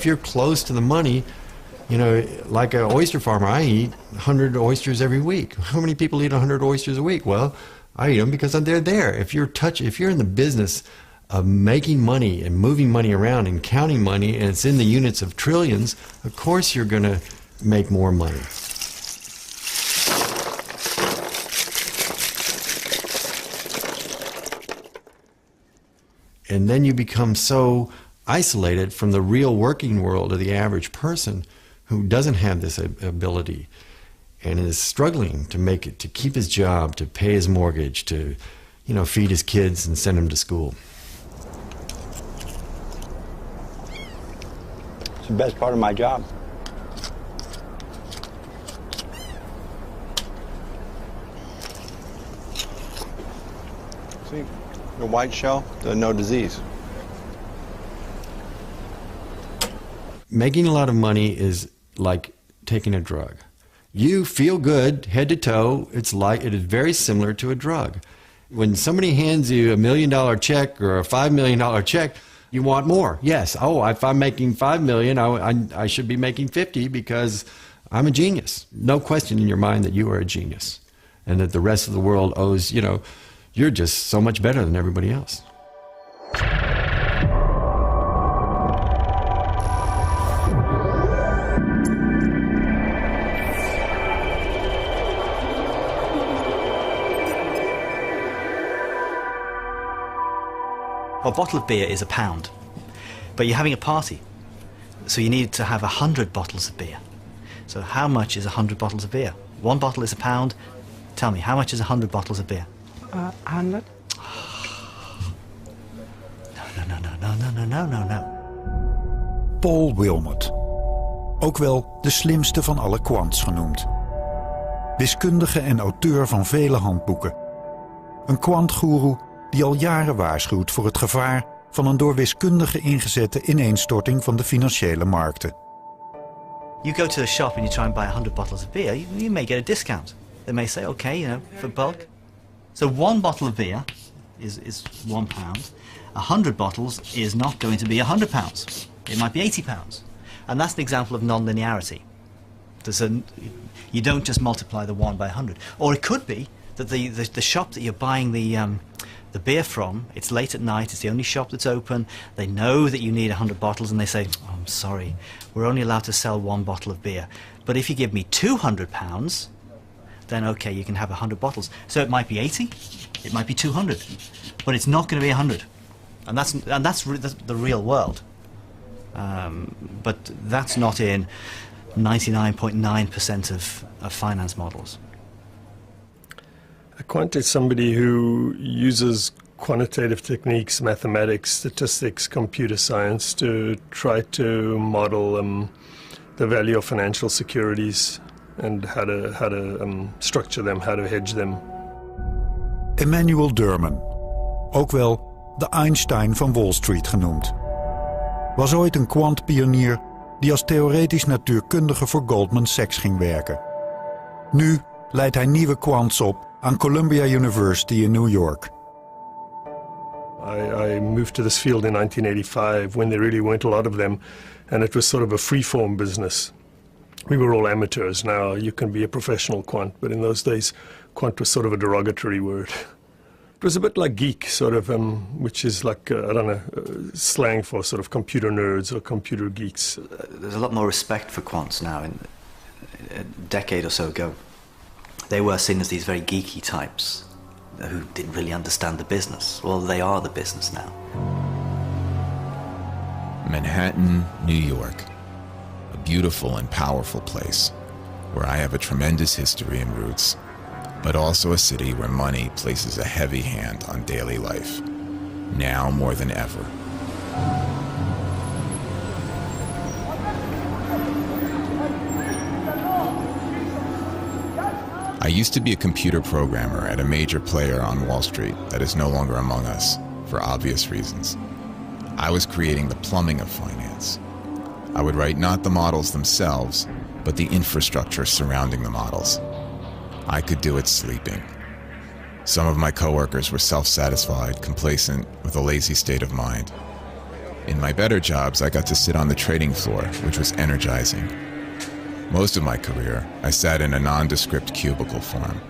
If you're close to the money, you know, like an oyster farmer, I eat 100 oysters every week. How many people eat 100 oysters a week? Well, I eat them because they're there. If you're in the business of making money and moving money around and counting money, and it's in the units of trillions, of course you're going to make more money. And then you become so isolated from the real working world of the average person who doesn't have this ability and is struggling to make it, to keep his job, to pay his mortgage, to, you know, feed his kids and send them to school. It's the best part of my job. See, the white shell, no disease. Making a lot of money is like taking a drug. You feel good head to toe. It is very similar to a drug. When somebody hands you $1 million check or a $5 million check, you want more. Yes. Oh, if I'm making $5 million, I should be making 50 because I'm a genius. No question in your mind that you are a genius, and that the rest of the world owes, you know, you're just so much better than everybody else. A bottle of beer is £1, but you're having a party, so you need to have 100 bottles of beer. So how much is 100 bottles of beer? One bottle is £1. Tell me, how much is 100 bottles of beer? 100. No. Paul Wilmot, ook wel de slimste van alle Quants genoemd. Wiskundige en auteur van vele handboeken. Een kwantgoeroe die al jaren waarschuwt voor het gevaar van een door wiskundigen ingezette ineenstorting van de financiële markten. You go to a shop and you try and buy 100 bottles of beer, you may get a discount. They may say, okay, you know, for bulk. So one bottle of beer is £1. 100 bottles is not going to be £100. It might be £80. And that's an example of non-linearity. You don't just multiply the 1 by 100. Or it could be that the shop that you're buying the beer from, it's late at night, it's the only shop that's open, they know that you need 100 bottles, and they say, oh, I'm sorry, we're only allowed to sell one bottle of beer. But if you give me £200, then okay, you can have 100 bottles. So it might be 80, it might be 200, but it's not going to be 100. And that's the real world. But that's not in 99.9% of finance models. A quant is somebody who uses quantitative techniques, mathematics, statistics, computer science to try to model the value of financial securities and how to structure them, how to hedge them. Emmanuel Derman, ook wel de Einstein van Wall Street genoemd, was ooit een kwantpionier die als theoretisch natuurkundige voor Goldman Sachs ging werken. Nu leidt hij nieuwe quants op aan Columbia University in New York. I moved to this field in 1985 when there really weren't a lot of them, and it was sort of a free-form business. We were all amateurs. Now you can be a professional quant, but in those days quant was sort of a derogatory word. It was a bit like geek, sort of, which is like, I don't know, slang for sort of computer nerds or computer geeks. There's a lot more respect for quants now. A decade or so ago, they were seen as these very geeky types who didn't really understand the business. Well, they are the business now. Manhattan, New York. A beautiful and powerful place where I have a tremendous history and roots, but also a city where money places a heavy hand on daily life, now more than ever. I used to be a computer programmer at a major player on Wall Street that is no longer among us, for obvious reasons. I was creating the plumbing of finance. I would write not the models themselves, but the infrastructure surrounding the models. I could do it sleeping. Some of my coworkers were self-satisfied, complacent, with a lazy state of mind. In my better jobs, I got to sit on the trading floor, which was energizing. Most of my career, I sat in a nondescript cubicle form.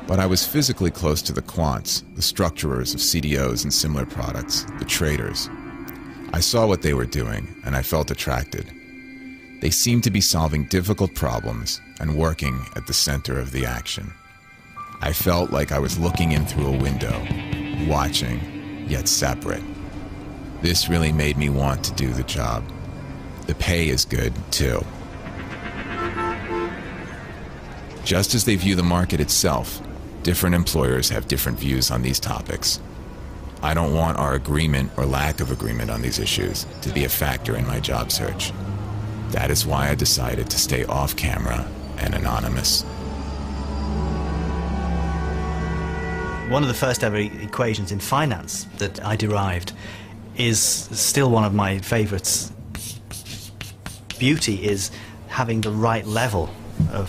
But I was physically close to the quants, the structurers of CDOs and similar products, the traders. I saw what they were doing, and I felt attracted. They seemed to be solving difficult problems and working at the center of the action. I felt like I was looking in through a window, watching, yet separate. This really made me want to do the job. The pay is good, too. Just as they view the market itself, different employers have different views on these topics. I don't want our agreement or lack of agreement on these issues to be a factor in my job search. That is why I decided to stay off camera and anonymous. One of the first ever equations in finance that I derived is still one of my favorites. Beauty is having the right level of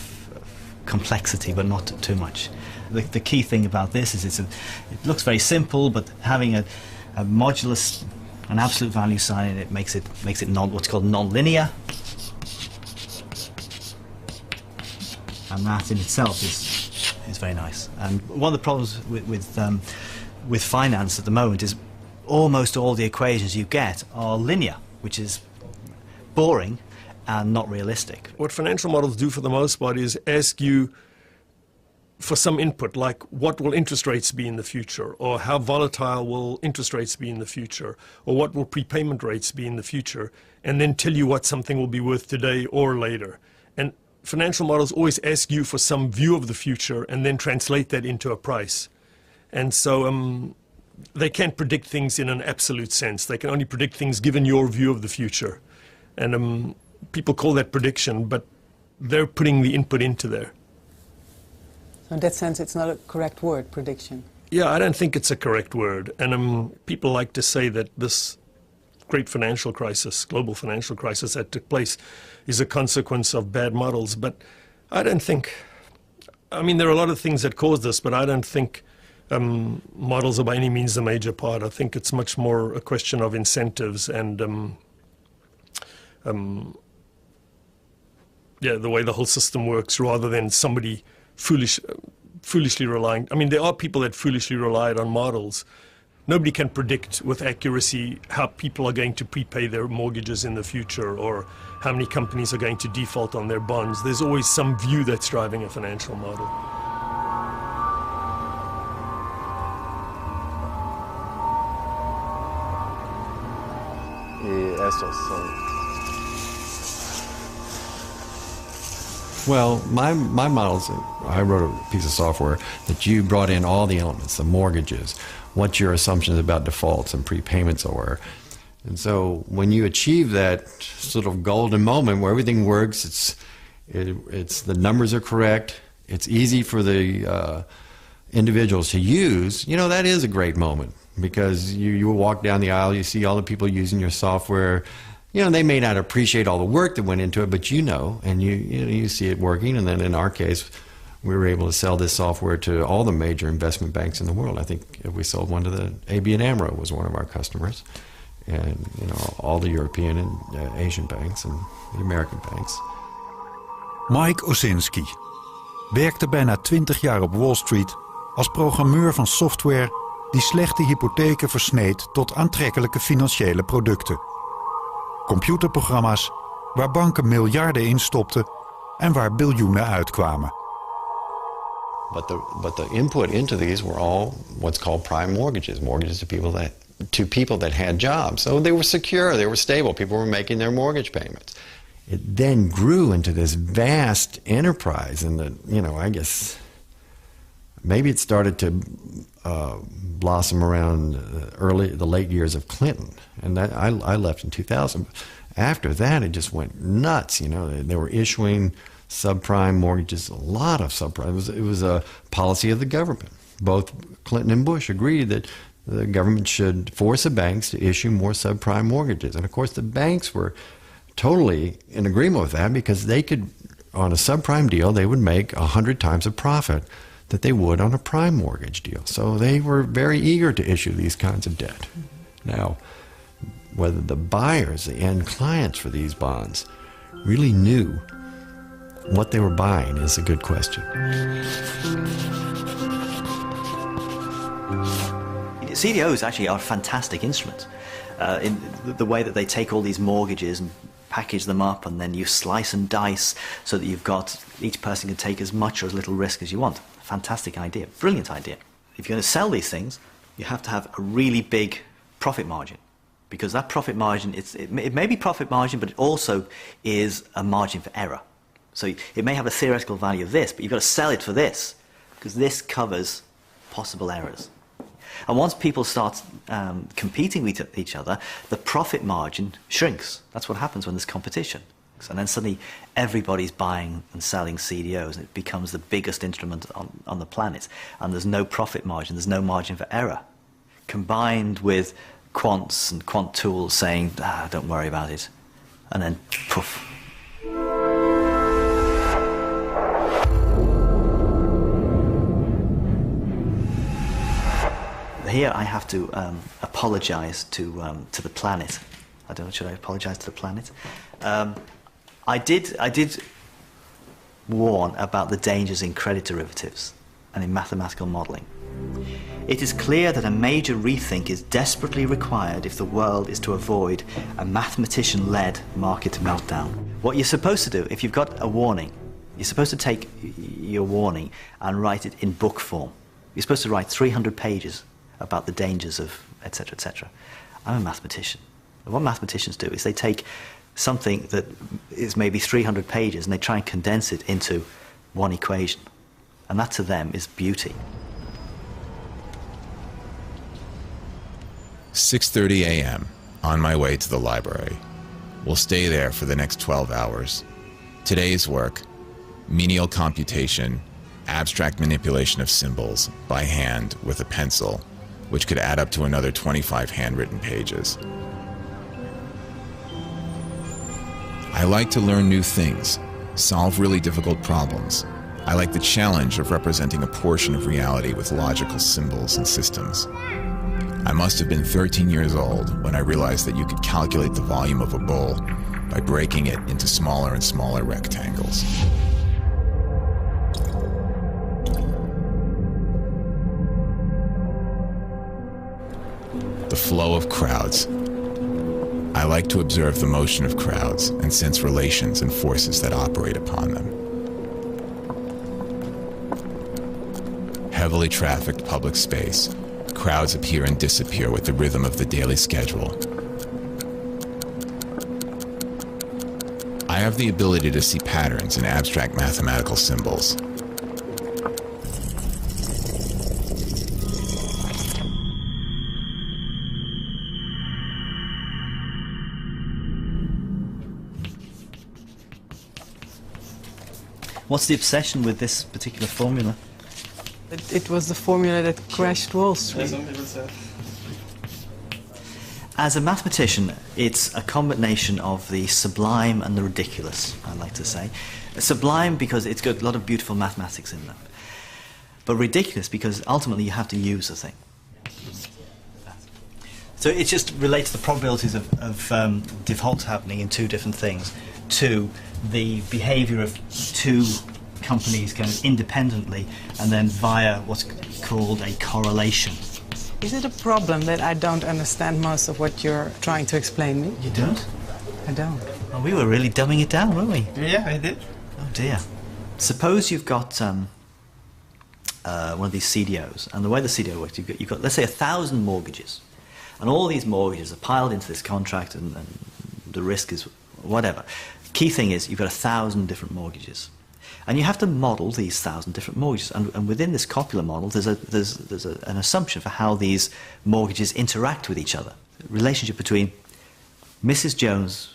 complexity, but not too much. The key thing about this is it looks very simple, but having a modulus, an absolute value sign in it, makes it what's called non-linear, and that in itself is very nice. And one of the problems with finance at the moment is almost all the equations you get are linear, which is boring and not realistic. What financial models do for the most part is ask you for some input, like what will interest rates be in the future, or how volatile will interest rates be in the future, or what will prepayment rates be in the future, and then tell you what something will be worth today or later. And financial models always ask you for some view of the future and then translate that into a price. And so they can't predict things in an absolute sense. They can only predict things given your view of the future. And people call that prediction, but they're putting the input into there. So in that sense, it's not a correct word, prediction. Yeah, I don't think it's a correct word. And people like to say that this great financial crisis, global financial crisis that took place is a consequence of bad models. But I don't think, I mean, there are a lot of things that caused this, but I don't think models are by any means the major part. I think it's much more a question of incentives and the way the whole system works, rather than somebody foolishly relying. I mean, there are people that foolishly relied on models. Nobody can predict with accuracy how people are going to prepay their mortgages in the future, or how many companies are going to default on their bonds. There's always some view that's driving a financial model. Well, my models, I wrote a piece of software that you brought in all the elements, the mortgages, what your assumptions about defaults and prepayments are. And so when you achieve that sort of golden moment where everything works, it's the numbers are correct, it's easy for the individuals to use, that is a great moment, because you walk down the aisle, you see all the people using your software. They may not appreciate all the work that went into it, but and you see it working. And then in our case, we were able to sell this software to all the major investment banks in the world. I think we sold one to the ABN AMRO was one of our customers, and all the European and Asian banks and the American banks. Mike Osinski werkte bijna 20 jaar op Wall Street als programmeur van software die slechte hypotheken versneed tot aantrekkelijke financiële producten. Computerprogramma's waar banken miljarden in stopten en waar biljoenen uitkwamen. But the input into these were all what's called prime mortgages to people that had jobs. So they were secure, they were stable, people were making their mortgage payments. It then grew into this vast enterprise, and I guess maybe it started to blossom around the late years of Clinton, and that I left in 2000. After that, it just went nuts. They were issuing subprime mortgages, a lot of subprime. It was a policy of the government. Both Clinton and Bush agreed that the government should force the banks to issue more subprime mortgages, and of course the banks were totally in agreement with that, because they could, on a subprime deal, they would make 100 times the profit that they would on a prime mortgage deal. So they were very eager to issue these kinds of debt. Now, whether the buyers, the end clients for these bonds, really knew what they were buying is a good question. CDOs actually are a fantastic instrument in the way that they take all these mortgages and package them up, and then you slice and dice so that you've got, each person can take as much or as little risk as you want. Fantastic idea, brilliant idea. If you're going to sell these things, you have to have a really big profit margin, because that profit margin, it may be profit margin, but it also is a margin for error. So it may have a theoretical value of this, but you've got to sell it for this, because this covers possible errors. And once people start competing with each other, the profit margin shrinks. That's what happens when there's competition. And then suddenly everybody's buying and selling CDOs, and it becomes the biggest instrument on the planet. And there's no profit margin, there's no margin for error. Combined with quants and quant tools saying, don't worry about it. And then, poof. Here I have to apologize to the planet. I don't know, should I apologize to the planet? I did warn about the dangers in credit derivatives and in mathematical modeling. It is clear that a major rethink is desperately required if the world is to avoid a mathematician-led market meltdown. What you're supposed to do, if you've got a warning, you're supposed to take your warning and write it in book form. You're supposed to write 300 pages about the dangers of etc., etc. I'm a mathematician. And what mathematicians do is they take something that is maybe 300 pages and they try and condense it into one equation. And that to them is beauty. 6:30 a.m., on my way to the library. We'll stay there for the next 12 hours. Today's work: menial computation, abstract manipulation of symbols by hand with a pencil, which could add up to another 25 handwritten pages. I like to learn new things, solve really difficult problems. I like the challenge of representing a portion of reality with logical symbols and systems. I must have been 13 years old when I realized that you could calculate the volume of a bowl by breaking it into smaller and smaller rectangles. The flow of crowds. I like to observe the motion of crowds and sense relations and forces that operate upon them. Heavily trafficked public space. Crowds appear and disappear with the rhythm of the daily schedule. I have the ability to see patterns in abstract mathematical symbols. What's the obsession with this particular formula? It was the formula that crashed Wall Street. As a mathematician, it's a combination of the sublime and the ridiculous, I like to say. Sublime because it's got a lot of beautiful mathematics in them. But ridiculous because ultimately you have to use the thing. So it just relates the probabilities of defaults happening in two different things to the behavior of two companies kind of independently and then via what's called a correlation. Is it a problem that I don't understand most of what you're trying to explain me? You don't? I don't. Oh, we were really dumbing it down, weren't we? Yeah, I did. Oh dear. Suppose you've got one of these CDOs, and the way the CDO works, you've got let's say 1,000 mortgages, and all these mortgages are piled into this contract, and the risk is whatever. Key thing is you've got 1,000 different mortgages, and you have to model these 1,000 different mortgages. And within this copula model, there's an assumption for how these mortgages interact with each other. The relationship between Mrs. Jones'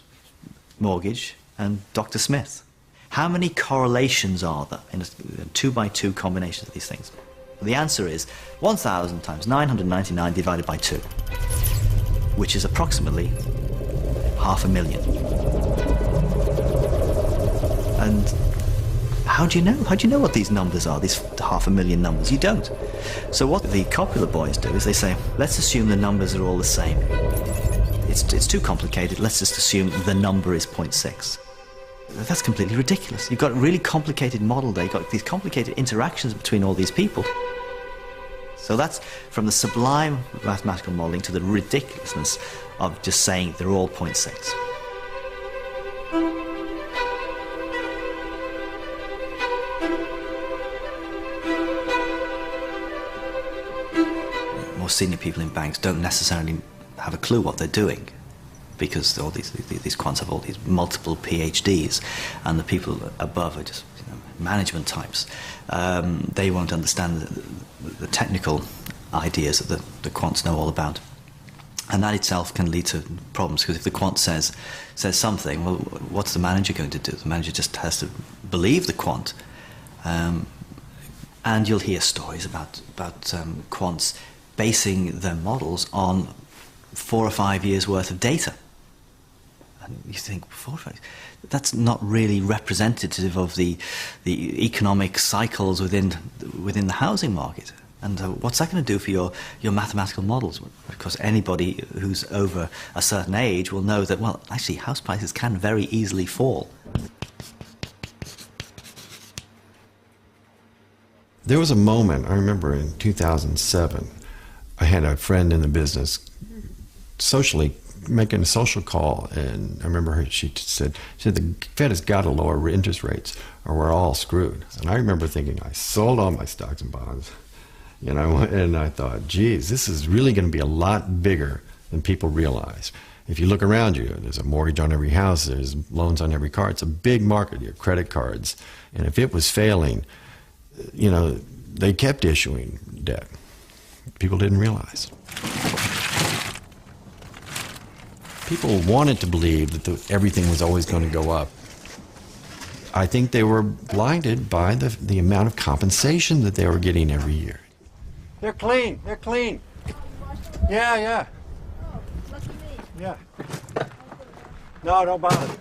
mortgage and Dr. Smith. How many correlations are there in a 2-by-2 combination of these things? Well, the answer is 1,000 times 999 divided by 2, which is approximately 500,000. And how do you know? How do you know what these numbers are, these 500,000 numbers? You don't. So what the copula boys do is they say, let's assume the numbers are all the same. it's too complicated, let's just assume the number is 0.6. That's completely ridiculous. You've got a really complicated model there, you've got these complicated interactions between all these people. So that's from the sublime mathematical modelling to the ridiculousness of just saying they're all 0.6. More senior people in banks don't necessarily have a clue what they're doing, because all these quants have all these multiple PhDs, and the people above are just management types. They won't understand the technical ideas that the quants know all about. And that itself can lead to problems, because if the quant says something, well, what's the manager going to do? The manager just has to believe the quant. And you'll hear stories about quants basing their models on 4 or 5 years worth of data. And you think, 4 or 5 years? That's not really representative of the economic cycles within the housing market. And what's that going to do for your mathematical models? Because anybody who's over a certain age will know that, well, actually, house prices can very easily fall. There was a moment, I remember in 2007, I had a friend in the business socially making a social call, and I remember she said the Fed has got to lower interest rates or we're all screwed. And I remember thinking, I sold all my stocks and bonds, and I thought, geez, this is really going to be a lot bigger than people realize. If you look around you, there's a mortgage on every house, there's loans on every car. It's a big market, your credit cards. And if it was failing, they kept issuing debt. People didn't realize. People wanted to believe that everything was always going to go up. I think they were blinded by the amount of compensation that they were getting every year. They're clean. They're clean. Yeah. Yeah. No, don't bother.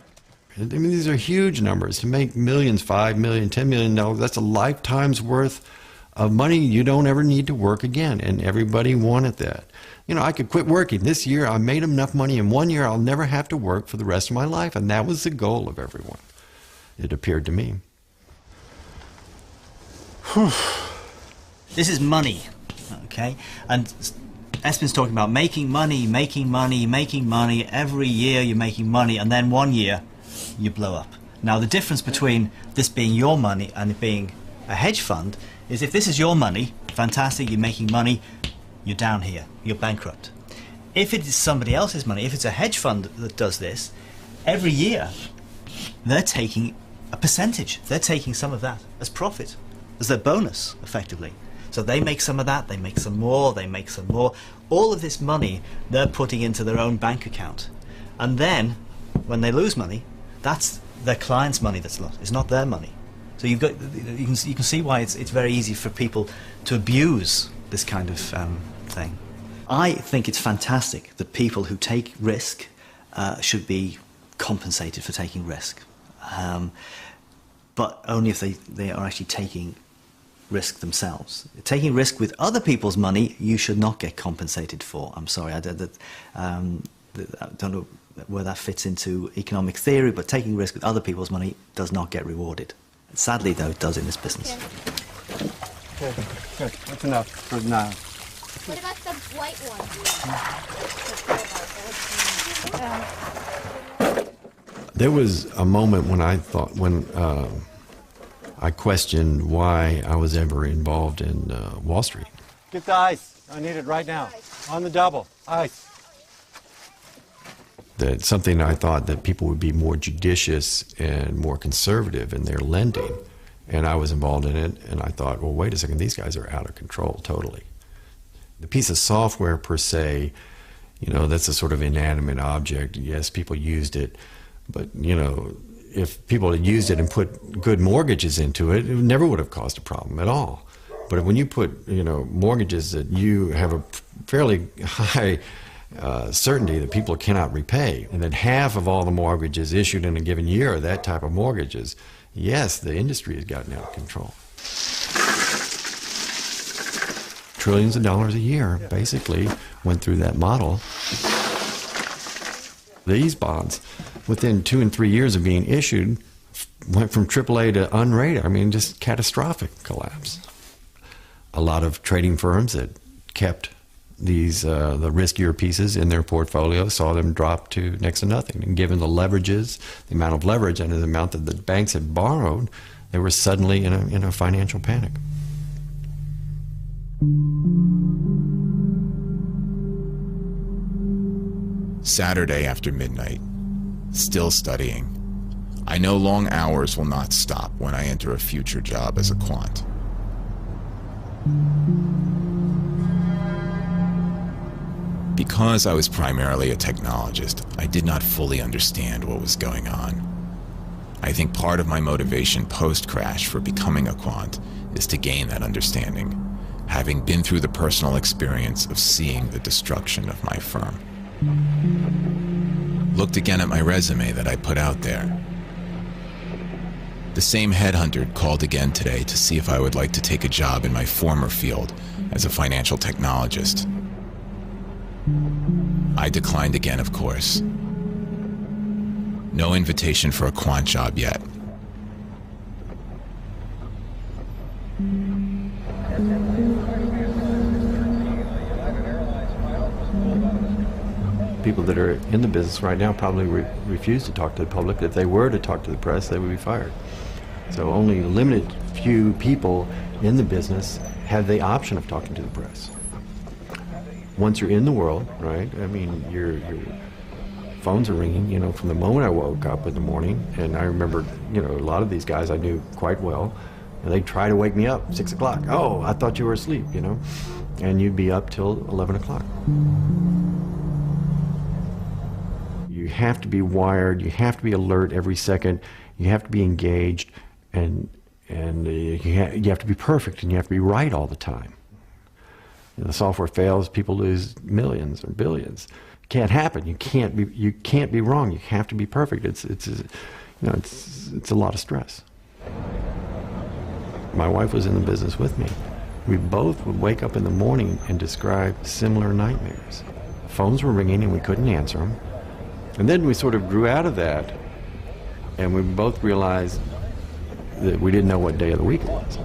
I mean, these are huge numbers. To make millions, $5 million, $10 million, that's a lifetime's worth of money you don't ever need to work again, and everybody wanted that. I could quit working. This year I made enough money in 1 year I'll never have to work for the rest of my life, and that was the goal of everyone, it appeared to me. This is money, okay? And Espen's talking about making money. Every year you're making money, and then 1 year you blow up. Now the difference between this being your money and it being a hedge fund is if this is your money, fantastic, you're making money, you're down here, you're bankrupt. If it is somebody else's money, if it's a hedge fund that does this, every year they're taking a percentage. They're taking some of that as profit, as their bonus, effectively. So they make some of that, they make some more, they make some more. All of this money they're putting into their own bank account. And then, when they lose money, that's their client's money that's lost. It's not their money. So you can see why it's very easy for people to abuse this kind of thing. I think it's fantastic that people who take risk should be compensated for taking risk, but only if they are actually taking risk themselves. Taking risk with other people's money, you should not get compensated for. I'm sorry, I don't know where that fits into economic theory, but taking risk with other people's money does not get rewarded. Sadly, though, it does in this business. Okay, good. That's enough for now. What about the white one? There was a moment when I thought, I questioned why I was ever involved in Wall Street. Get the ice. I need it right now. On the double. Ice. That something I thought that people would be more judicious and more conservative in their lending. And I was involved in it, and I thought, well, wait a second, these guys are out of control totally. The piece of software per se, that's a sort of inanimate object. Yes, people used it, but, if people had used it and put good mortgages into it, it never would have caused a problem at all. But when you put, mortgages that you have a fairly high certainty that people cannot repay, and that half of all the mortgages issued in a given year are that type of mortgages, yes, the industry has gotten out of control. Trillions of dollars a year, basically, went through that model. These bonds, within 2 and 3 years of being issued, went from AAA to unrated. I mean, just catastrophic collapse. A lot of trading firms that kept these the riskier pieces in their portfolio saw them drop to next to nothing. And given the leverages, the amount of leverage and the amount that the banks had borrowed, they were suddenly in a financial panic. Saturday after midnight, still studying. I know long hours will not stop when I enter a future job as a quant. Because I was primarily a technologist, I did not fully understand what was going on. I think part of my motivation post-crash for becoming a quant is to gain that understanding, having been through the personal experience of seeing the destruction of my firm. Looked again at my resume that I put out there. The same headhunter called again today to see if I would like to take a job in my former field as a financial technologist. I declined again, of course. No invitation for a quant job yet. People that are in the business right now probably refuse to talk to the public. If they were to talk to the press, they would be fired. So only a limited few people in the business have the option of talking to the press. Once you're in the world, right, I mean, your phones are ringing, you know, from the moment I woke up in the morning. And I remember, you know, a lot of these guys I knew quite well, and they'd try to wake me up, 6 o'clock. Oh, I thought you were asleep, you know, and you'd be up till 11 o'clock. You have to be wired, you have to be alert every second, you have to be engaged, and you have to be perfect, and you have to be right all the time. You know, the software fails, people lose millions or billions. It can't happen. You can't be wrong. You have to be perfect. It's a lot of stress. My wife was in the business with me. We both would wake up in the morning and describe similar nightmares. Phones were ringing and we couldn't answer them. And then we sort of grew out of that, and we both realized that we didn't know what day of the week it was.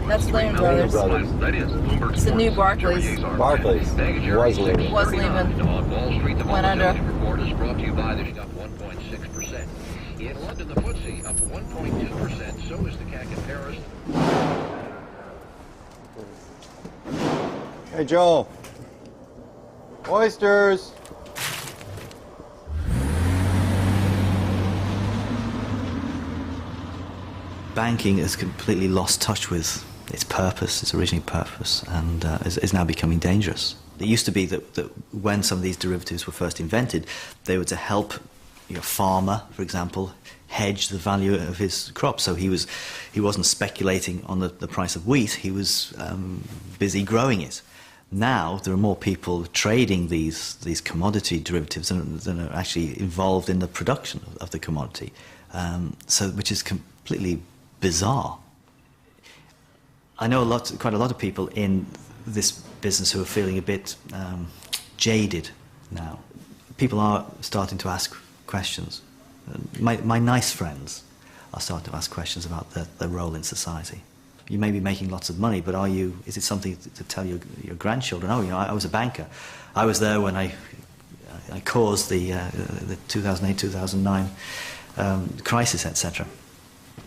That's Lehman Brothers. It's the new Barclays. Barclays. Was Lehman. Was Lehman. Went under. In London, the FTSE up 1.2%. So is the CAC in Paris. Hey, Joel. Oysters. Banking has completely lost touch with its purpose, its original purpose, and is now becoming dangerous. It used to be that when some of these derivatives were first invented, they were to help a farmer, for example, hedge the value of his crop. So he wasn't speculating on the price of wheat, he was busy growing it. Now there are more people trading these commodity derivatives than are actually involved in the production of the commodity, which is completely bizarre. I know quite a lot of people in this business who are feeling a bit jaded now. People are starting to ask questions. My nice friends are starting to ask questions about their role in society. You may be making lots of money, but is it something to tell your grandchildren? Oh, I was a banker. I was there when I caused the 2008-2009 crisis, etc.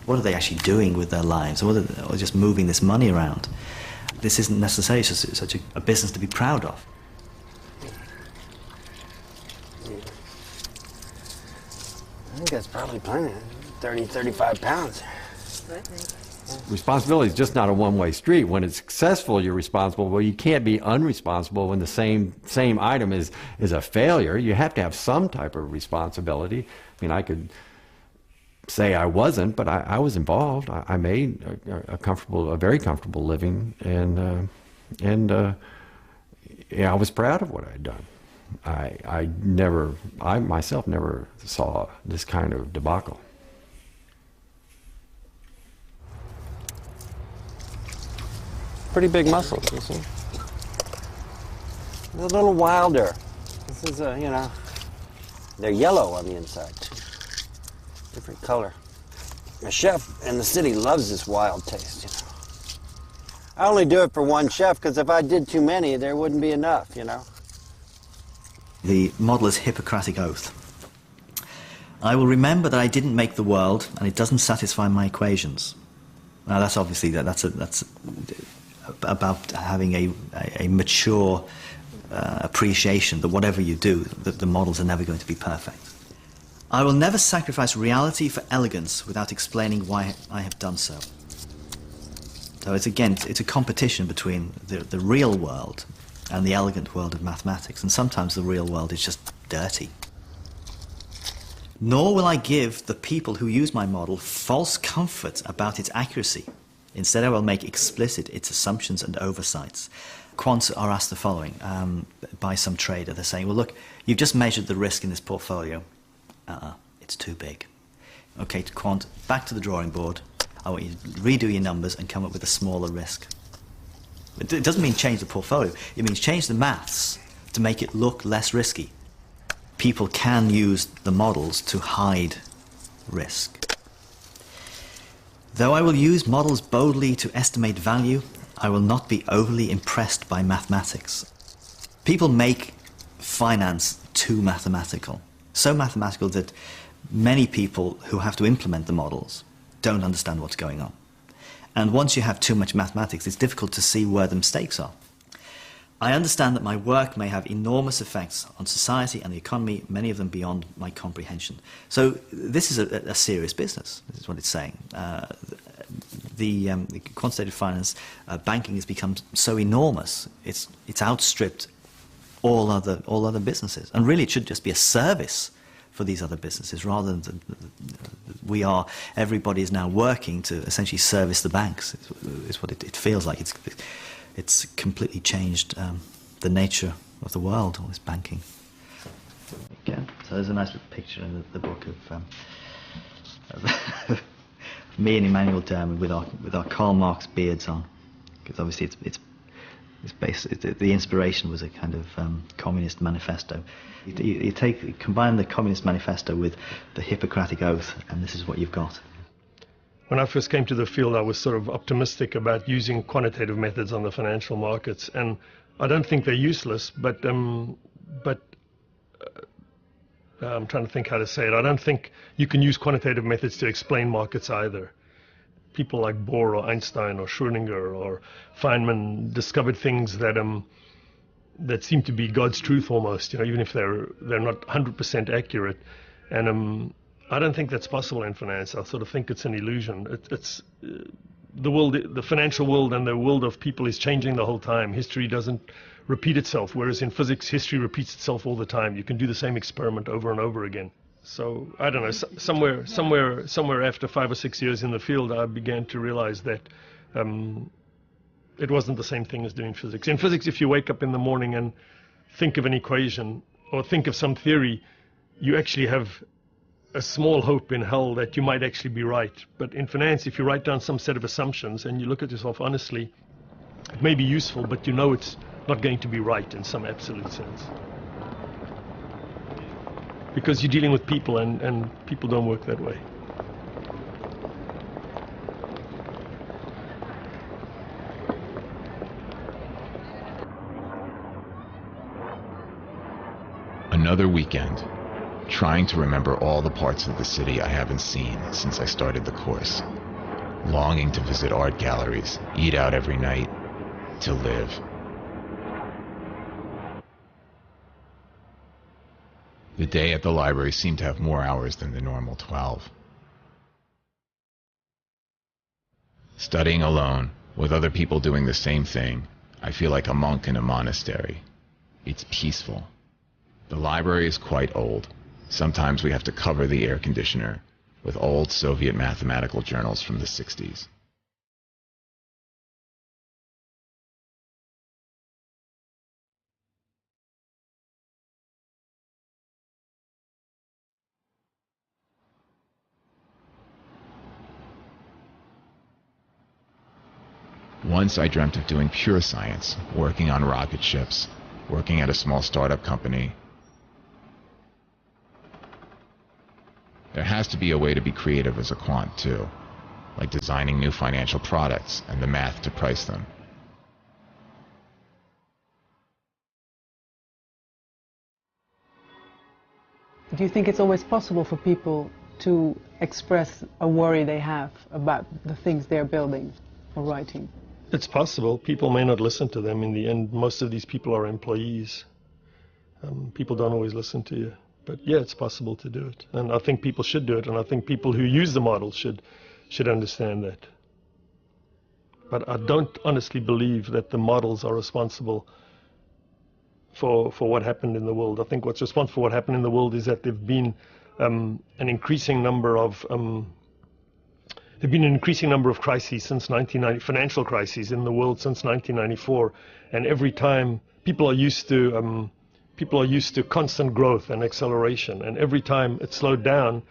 What are they actually doing with their lives? Or just moving this money around? This isn't necessarily such a business to be proud of. I think that's probably plenty. 30, 35 pounds. Responsibility is just not a one-way street. When it's successful, you're responsible. Well, you can't be unresponsible when the same item is a failure. You have to have some type of responsibility. I mean, I could say I wasn't, but I was involved. I made a very comfortable living, and I was proud of what I had done. I myself never saw this kind of debacle. Pretty big muscles, you see. A little wilder. This is They're yellow on the inside, too. Different color. A chef in the city loves this wild taste, you know. I only do it for one chef because if I did too many, there wouldn't be enough, you know. The model is Hippocratic Oath. I will remember that I didn't make the world, and it doesn't satisfy my equations. Now, that's obviously that's about having a mature appreciation that whatever you do, the models are never going to be perfect. I will never sacrifice reality for elegance without explaining why I have done so. So it's a competition between the real world and the elegant world of mathematics, and sometimes the real world is just dirty. Nor will I give the people who use my model false comfort about its accuracy. Instead, I will make explicit its assumptions and oversights. Quants are asked the following by some trader. They're saying, well, look, you've just measured the risk in this portfolio. It's too big. Okay, Quant, back to the drawing board. I want you to redo your numbers and come up with a smaller risk. It doesn't mean change the portfolio. It means change the maths to make it look less risky. People can use the models to hide risk. Though I will use models boldly to estimate value, I will not be overly impressed by mathematics. People make finance too mathematical. So mathematical that many people who have to implement the models don't understand what's going on. And once you have too much mathematics, it's difficult to see where the mistakes are. I understand that my work may have enormous effects on society and the economy, many of them beyond my comprehension. So this is a serious business, this is what it's saying. The quantitative finance, banking has become so enormous, it's outstripped all other businesses. And really it should just be a service for these other businesses, rather than everybody is now working to essentially service the banks, is what it feels like. It's completely changed the nature of the world, all this banking. Again, so there's a nice picture in the book of me and Emmanuel Dermond with our Karl Marx beards on, because obviously the inspiration was a kind of communist manifesto. You combine the Communist Manifesto with the Hippocratic Oath, and this is what you've got. When I first came to the field, I was sort of optimistic about using quantitative methods on the financial markets, and I don't think they're useless, but I'm trying to think how to say it. I don't think you can use quantitative methods to explain markets either. People like Bohr or Einstein or Schrödinger or Feynman discovered things that seem to be God's truth almost, even if they're not 100% accurate. And I don't think that's possible in finance. I sort of think it's an illusion. It's the world, the financial world, and the world of people is changing the whole time. History doesn't repeat itself, whereas in physics, history repeats itself all the time. You can do the same experiment over and over again. So I don't know. Somewhere after 5 or 6 years in the field, I began to realize that it wasn't the same thing as doing physics. In physics, if you wake up in the morning and think of an equation or think of some theory, you actually have a small hope in hell that you might actually be right. But in finance, if you write down some set of assumptions and you look at yourself honestly, it may be useful, but you know it's not going to be right in some absolute sense. Because you're dealing with people, and people don't work that way. Another weekend, trying to remember all the parts of the city I haven't seen since I started the course. Longing to visit art galleries, eat out every night, to live. The day at the library seemed to have more hours than the normal 12. Studying alone, with other people doing the same thing, I feel like a monk in a monastery. It's peaceful. The library is quite old. Sometimes we have to cover the air conditioner with old Soviet mathematical journals from the 60s. Once I dreamt of doing pure science, working on rocket ships, working at a small startup company. There has to be a way to be creative as a quant, too, like designing new financial products and the math to price them. Do you think it's always possible for people to express a worry they have about the things they're building or writing? It's possible. People may not listen to them in the end. Most of these people are employees. People don't always listen to you. But yeah, it's possible to do it. And I think people should do it. And I think people who use the model should understand that. But I don't honestly believe that the models are responsible for what happened in the world. I think what's responsible for what happened in the world is that there've been an increasing number of crises since 1990, financial crises in the world since 1994, and every time people are used to constant growth and acceleration, and every time it slowed down,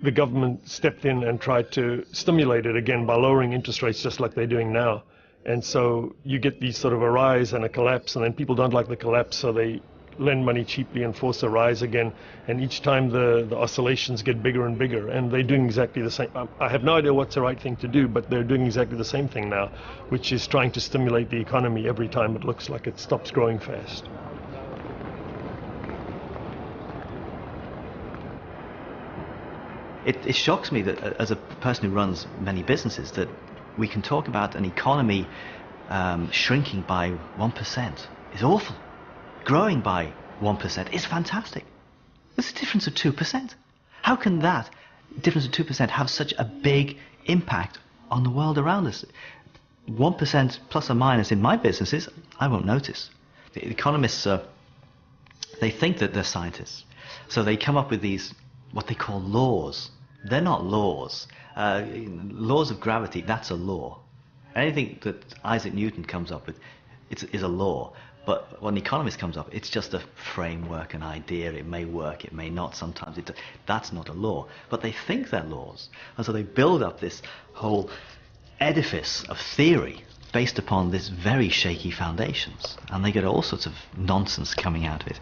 the government stepped in and tried to stimulate it again by lowering interest rates, just like they're doing now. And so you get these sort of a rise and a collapse, and then people don't like the collapse, so they lend money cheaply and force a rise again. And each time the oscillations get bigger and bigger, and they're doing exactly the same. I have no idea what's the right thing to do, but they're doing exactly the same thing now, which is trying to stimulate the economy every time it looks like it stops growing fast. It shocks me that, as a person who runs many businesses, that we can talk about an economy shrinking by 1% is awful. Growing by 1% is fantastic. There's a difference of 2%. How can that difference of 2% have such a big impact on the world around us? 1% plus or minus in my businesses, I won't notice. The economists, they think that they're scientists. So they come up with these, what they call laws. They're not laws. Laws of gravity, that's a law. Anything that Isaac Newton comes up with is a law. But when an economist comes up, it's just a framework, an idea. It may work, it may not. Sometimes that's not a law. But they think they're laws. And so they build up this whole edifice of theory based upon this very shaky foundations. And they get all sorts of nonsense coming out of it.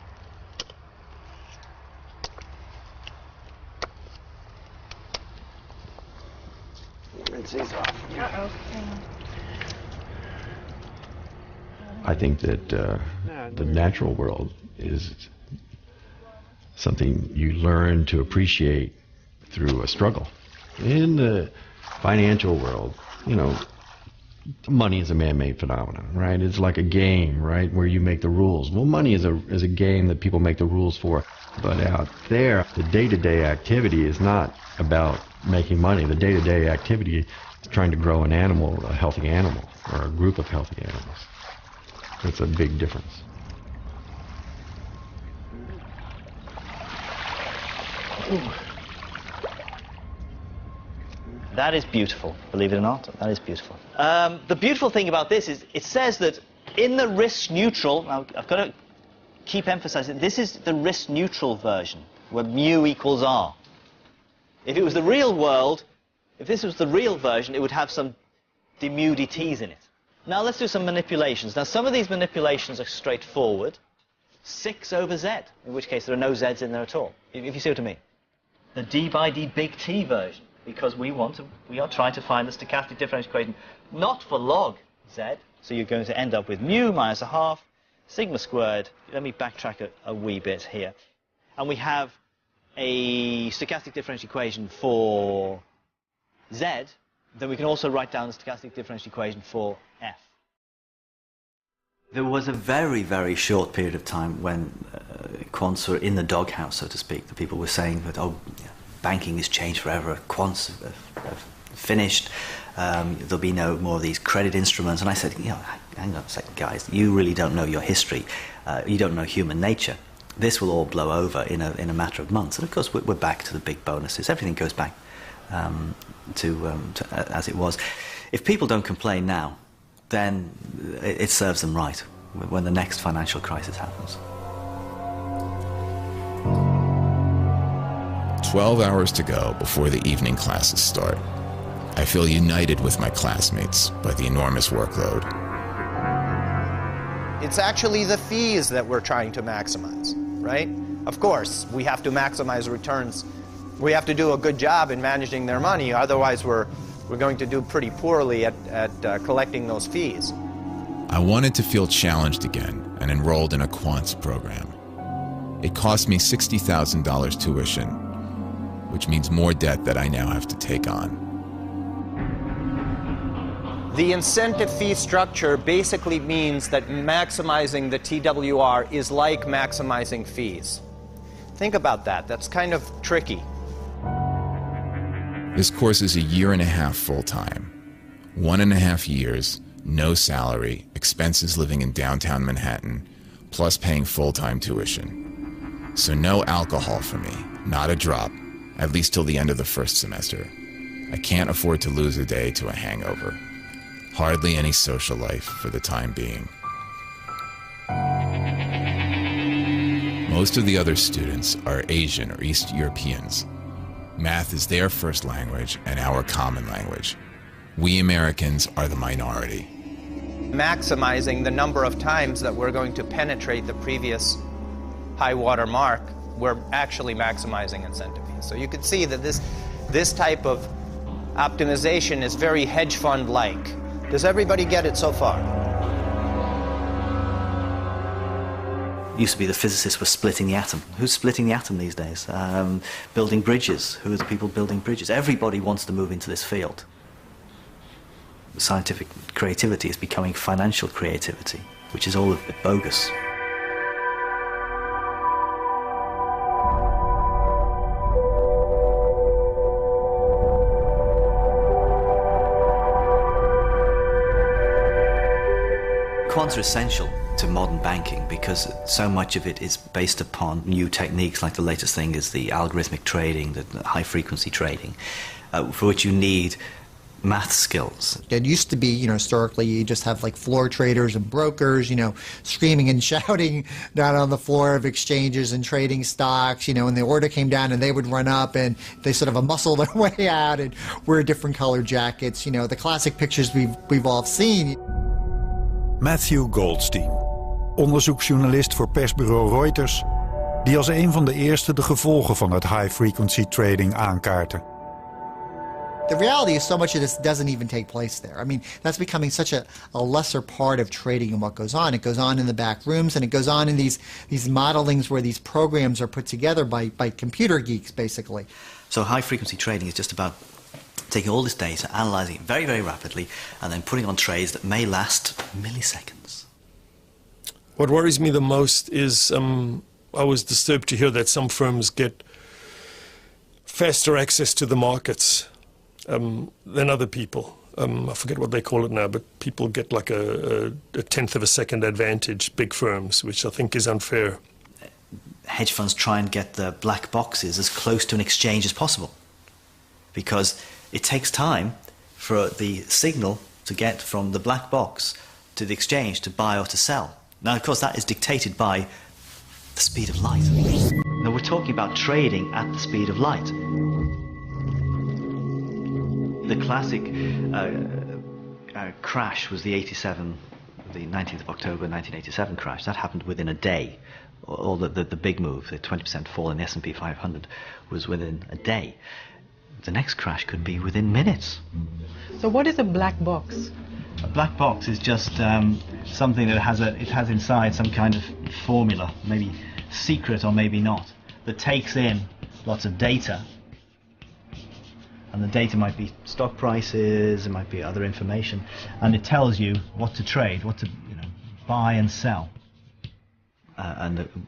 I think that the natural world is something you learn to appreciate through a struggle. In the financial world, money is a man-made phenomenon, right? It's like a game, right, where you make the rules. Well, money is a game that people make the rules for. But out there, the day-to-day activity is not about making money. The day-to-day activity is trying to grow an animal, a healthy animal, or a group of healthy animals. It's a big difference. That is beautiful, believe it or not. That is beautiful. The beautiful thing about this is it says that in the risk neutral, now I've got to keep emphasizing, this is the risk neutral version, where mu equals r. If it was the real world, if this was the real version, it would have some d mu dt's in it. Now let's do some manipulations. Now some of these manipulations are straightforward. 6 over z, in which case there are no z's in there at all, if you see what I mean. The d by d big T version, because we are trying to find the stochastic differential equation, not for log z. So you're going to end up with mu minus a half, sigma squared. Let me backtrack a wee bit here. And we have a stochastic differential equation for z. Then we can also write down the stochastic differential equation for f. There was a very, very short period of time when quants were in the doghouse, so to speak. The people were saying that, banking has changed forever, quants have finished, there'll be no more of these credit instruments. And I said, hang on a second, guys, you really don't know your history, you don't know human nature. This will all blow over in a matter of months. And of course, we're back to the big bonuses. Everything goes back to as it was. If people don't complain now, then it serves them right when the next financial crisis happens. 12 hours to go before the evening classes start. I feel united with my classmates by the enormous workload. It's actually the fees that we're trying to maximize, right? Of course, we have to maximize returns We have to do a good job in managing their money, otherwise we're going to do pretty poorly at collecting those fees. I wanted to feel challenged again and enrolled in a Quants program. It cost me $60,000 tuition, which means more debt that I now have to take on. The incentive fee structure basically means that maximizing the TWR is like maximizing fees. Think about that. That's kind of tricky. This course is 1.5 years full-time. 1.5 years, no salary, expenses living in downtown Manhattan, plus paying full-time tuition. So no alcohol for me, not a drop, at least till the end of the first semester. I can't afford to lose a day to a hangover. Hardly any social life for the time being. Most of the other students are Asian or East Europeans. Math is their first language and our common language. We Americans are the minority. Maximizing the number of times that we're going to penetrate the previous high water mark, we're actually maximizing incentive fees. So you can see that this type of optimization is very hedge fund-like. Does everybody get it so far? Used to be the physicists were splitting the atom. Who's splitting the atom these days? Building bridges. Who are the people building bridges? Everybody wants to move into this field. Scientific creativity is becoming financial creativity, which is all a bit bogus. Quants are essential to modern banking because so much of it is based upon new techniques, like the latest thing is the algorithmic trading, the high-frequency trading, for which you need math skills. It used to be, historically, you just have like floor traders and brokers, screaming and shouting down on the floor of exchanges and trading stocks, and the order came down and they would run up and they sort of muscle their way out and wear different colored jackets, the classic pictures we've all seen. Matthew Goldstein, onderzoeksjournalist voor persbureau Reuters, die als een van de eerste de gevolgen van het high-frequency trading aankaartte. The reality is so much of this doesn't even take place there. I mean, that's becoming such a lesser part of trading and what goes on. It goes on in the back rooms and it goes on in these modelings where these programs are put together by computer geeks, basically. So high-frequency trading is just about taking all this data, analyzing it very, very rapidly, and then putting on trades that may last milliseconds. What worries me the most is I was disturbed to hear that some firms get faster access to the markets than other people. I forget what they call it now, but people get like a tenth of a second advantage, big firms, which I think is unfair. Hedge funds try and get the black boxes as close to an exchange as possible, because it takes time for the signal to get from the black box to the exchange to buy or to sell. Now, of course, that is dictated by the speed of light. Now, we're talking about trading at the speed of light. The classic crash was the 19th of October 1987 crash. That happened within a day. Or the big move, the 20% fall in the S&P 500 was within a day. The next crash could be within minutes. So what is a black box? A black box is just something that has inside some kind of formula, maybe secret or maybe not, that takes in lots of data. And the data might be stock prices, it might be other information, and it tells you what to trade, what to buy and sell.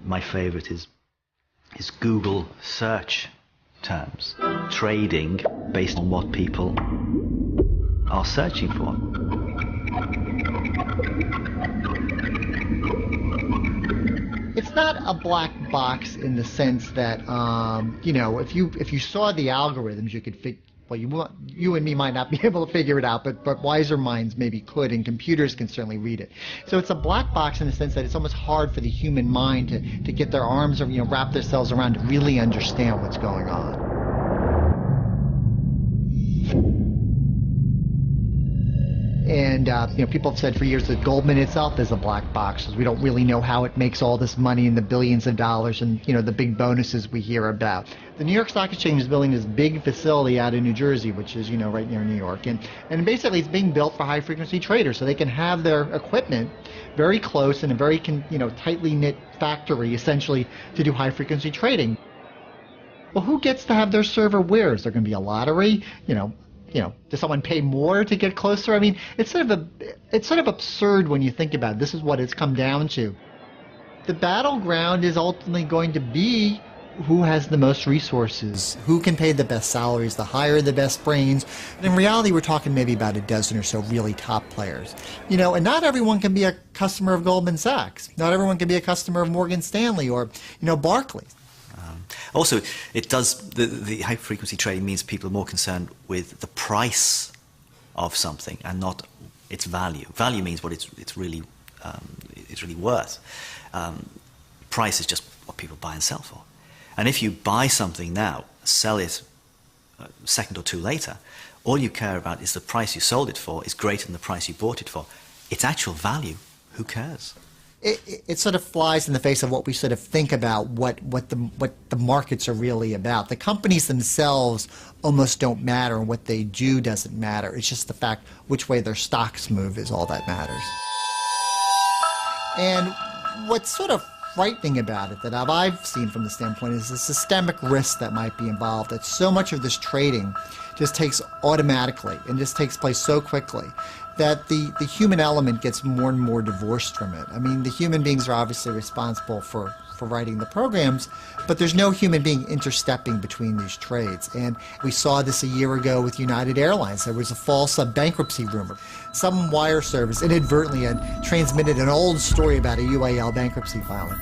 My favorite is Google search terms. Trading based on what people are searching for. It's not a black box in the sense that, if you saw the algorithms, you could you and me might not be able to figure it out, but wiser minds maybe could, and computers can certainly read it. So it's a black box in the sense that it's almost hard for the human mind to get their arms or wrap themselves around to really understand what's going on. And people have said for years that Goldman itself is a black box, because we don't really know how it makes all this money in the billions of dollars and the big bonuses we hear about. The New York Stock Exchange is building this big facility out in New Jersey, which is right near New York, and basically it's being built for high frequency traders, so they can have their equipment very close in a very tightly knit factory, essentially, to do high frequency trading. Well, who gets to have their server where? Is there going to be a lottery? Does someone pay more to get closer? I mean, it's sort of absurd when you think about it. This is what it's come down to. The battleground is ultimately going to be who has the most resources, who can pay the best salaries, the hire the best brains. And in reality, we're talking maybe about a dozen or so really top players. And not everyone can be a customer of Goldman Sachs. Not everyone can be a customer of Morgan Stanley or, Barclays. Also, it does, the high-frequency trading means people are more concerned with the price of something and not its value. Value means what it's really worth. Price is just what people buy and sell for. And if you buy something now, sell it a second or two later, all you care about is the price you sold it for is greater than the price you bought it for. Its actual value, who cares? It sort of flies in the face of what we sort of think about what the markets are really about. The companies themselves almost don't matter, and what they do doesn't matter. It's just the fact which way their stocks move is all that matters. And what's sort of frightening about it that I've seen from the standpoint is the systemic risk that might be involved, that so much of this trading just takes automatically and just takes place so quickly that the human element gets more and more divorced from it. I mean, the human beings are obviously responsible for writing the programs, but there's no human being interstepping between these trades. And we saw this a year ago with United Airlines. There was a false bankruptcy rumor. Some wire service inadvertently had transmitted an old story about a UAL bankruptcy filing.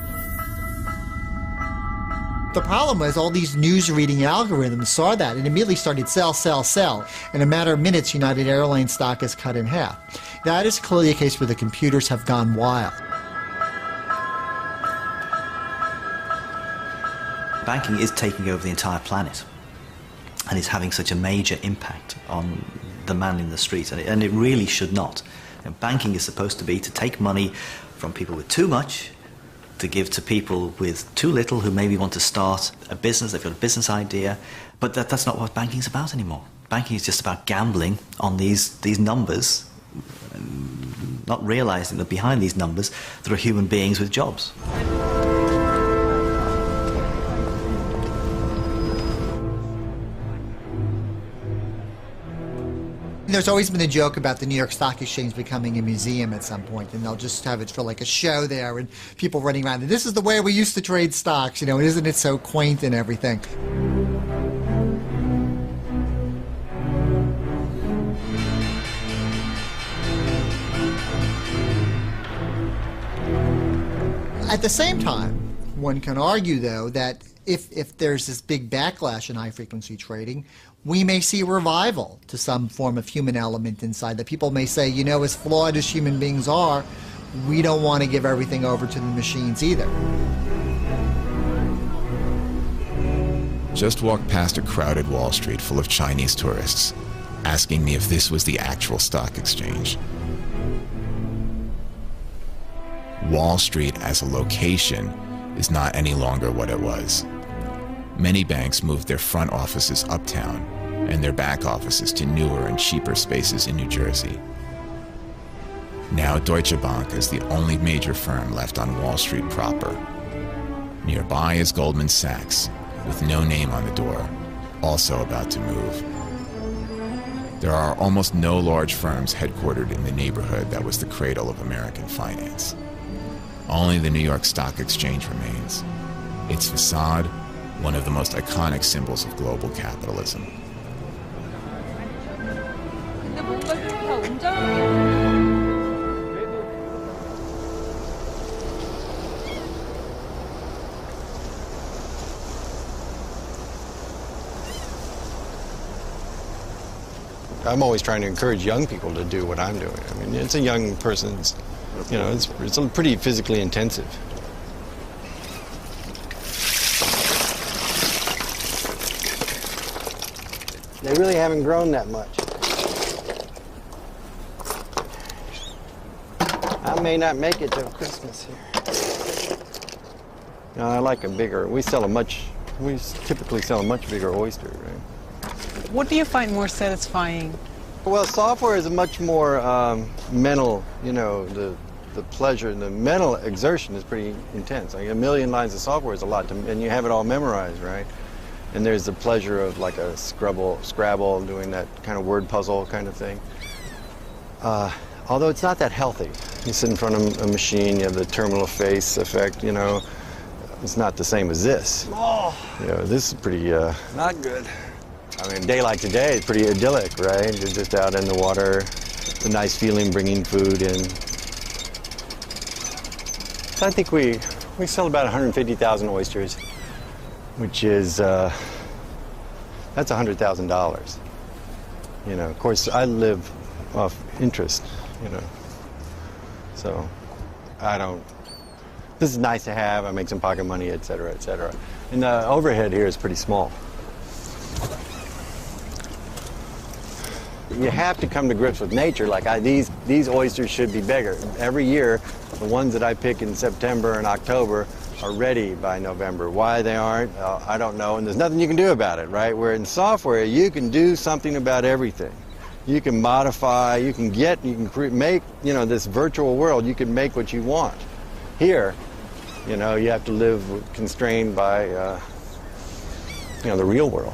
The problem was all these news-reading algorithms saw that and immediately started sell, sell, sell. In a matter of minutes, United Airlines stock is cut in half. That is clearly a case where the computers have gone wild. Banking is taking over the entire planet and is having such a major impact on the man in the street, and it really should not. Banking is supposed to be to take money from people with too much to give to people with too little who maybe want to start a business, they've got a business idea, but that's not what banking is about anymore. Banking is just about gambling on these numbers, not realizing that behind these numbers there are human beings with jobs. There's always been a joke about the New York Stock Exchange becoming a museum at some point, and they'll just have it for like a show there and people running around. And this is the way we used to trade stocks, isn't it so quaint and everything? At the same time, one can argue, though, that if there's this big backlash in high-frequency trading, we may see a revival to some form of human element inside, that people may say, as flawed as human beings are, we don't want to give everything over to the machines either. Just walked past a crowded Wall Street full of Chinese tourists, asking me if this was the actual stock exchange. Wall Street as a location is not any longer what it was. Many banks moved their front offices uptown and their back offices to newer and cheaper spaces in New Jersey. Now Deutsche Bank is the only major firm left on Wall Street proper. Nearby is Goldman Sachs, with no name on the door, also about to move. There are almost no large firms headquartered in the neighborhood that was the cradle of American finance. Only the New York Stock Exchange remains. Its facade, one of the most iconic symbols of global capitalism. I'm always trying to encourage young people to do what I'm doing. I mean, it's a young person's, it's pretty physically intensive. They really haven't grown that much. I may not make it till Christmas here. No, I like a bigger. We typically sell a much bigger oyster, right? What do you find more satisfying? Well, software is a much more mental, you know, the pleasure and the mental exertion is pretty intense. Like 1 million lines of software is a lot, and you have it all memorized, right? And there's the pleasure of like a Scrabble, doing that kind of word puzzle kind of thing. Although it's not that healthy. You sit in front of a machine, you have the terminal face effect, you know. It's not the same as this. Oh. You know, this is pretty not good. I mean, a day like today is pretty idyllic, right? You're just out in the water, the nice feeling bringing food in. So I think we sell about 150,000 oysters, which is, that's $100,000. You know, of course, I live off interest, you know. So this is nice to have, I make some pocket money, et cetera, et cetera. And the overhead here is pretty small. You have to come to grips with nature. Like these oysters should be bigger. Every year, the ones that I pick in September and October are ready by November. Why they aren't, I don't know, and there's nothing you can do about it, right? Where in software, you can do something about everything. You can modify, you can make, you know, this virtual world, you can make what you want. Here, you know, you have to live constrained by, you know, the real world.